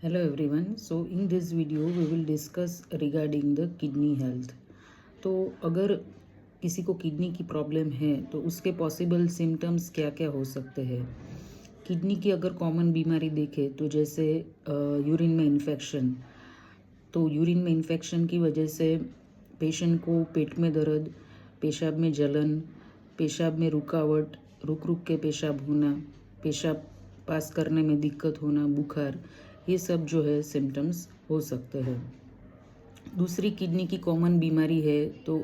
Hello everyone. So in this video we will discuss regarding the kidney health. तो अगर किसी को kidney की प्रॉब्लम है तो उसके पॉसिबल सिम्टम्स क्या क्या हो सकते हैं। किडनी की अगर कॉमन बीमारी देखें तो जैसे यूरिन में इन्फेक्शन, तो यूरिन में इन्फेक्शन की वजह से पेशेंट को पेट में दर्द, पेशाब में जलन, पेशाब में रुकावट, रुक रुक के पेशाब होना, पेशाब पास करने में दिक्कत होना, बुखार, ये सब जो है सिम्टम्स हो सकते हैं। दूसरी किडनी की कॉमन बीमारी है तो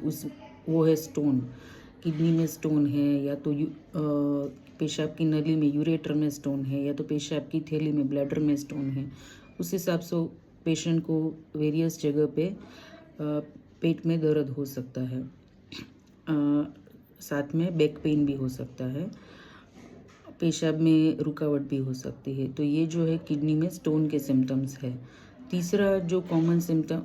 वो है स्टोन। किडनी में स्टोन है या तो पेशाब की नली में यूरेटर में स्टोन है या तो पेशाब की थैली में ब्लैडर में स्टोन है। उस हिसाब से पेशेंट को वेरियस जगह पे पेट में दर्द हो सकता है। साथ में बैक पेन भी हो सकता है, पेशाब में रुकावट भी हो सकती है। तो ये जो है किडनी में स्टोन के सिम्टम्स है। तीसरा जो कॉमन सिम्टम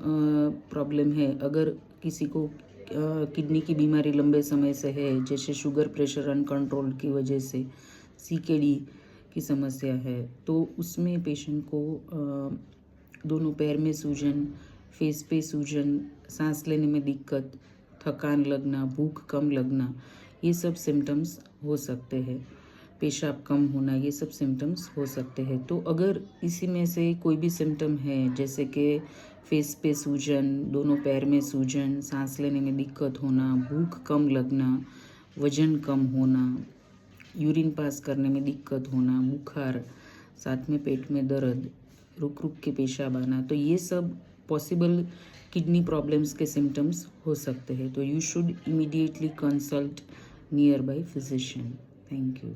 प्रॉब्लम है, अगर किसी को किडनी की बीमारी लंबे समय से है, जैसे शुगर प्रेशर अनकंट्रोल की वजह से सीकेडी की समस्या है, तो उसमें पेशेंट को दोनों पैर में सूजन, फेस पे सूजन, सांस लेने में दिक्कत, थकान लगना, भूख कम लगना, ये सब सिम्टम्स हो सकते हैं। पेशाब कम होना, ये सब सिम्टम्स हो सकते हैं। तो अगर इसी में से कोई भी सिम्टम है, जैसे कि फेस पे सूजन, दोनों पैर में सूजन, सांस लेने में दिक्कत होना, भूख कम लगना, वजन कम होना, यूरिन पास करने में दिक्कत होना, बुखार, साथ में पेट में दर्द, रुक रुक के पेशाब आना, तो ये सब पॉसिबल किडनी प्रॉब्लम्स के सिम्टम्स हो सकते हैं। तो you should immediately consult near by physician. Thank you.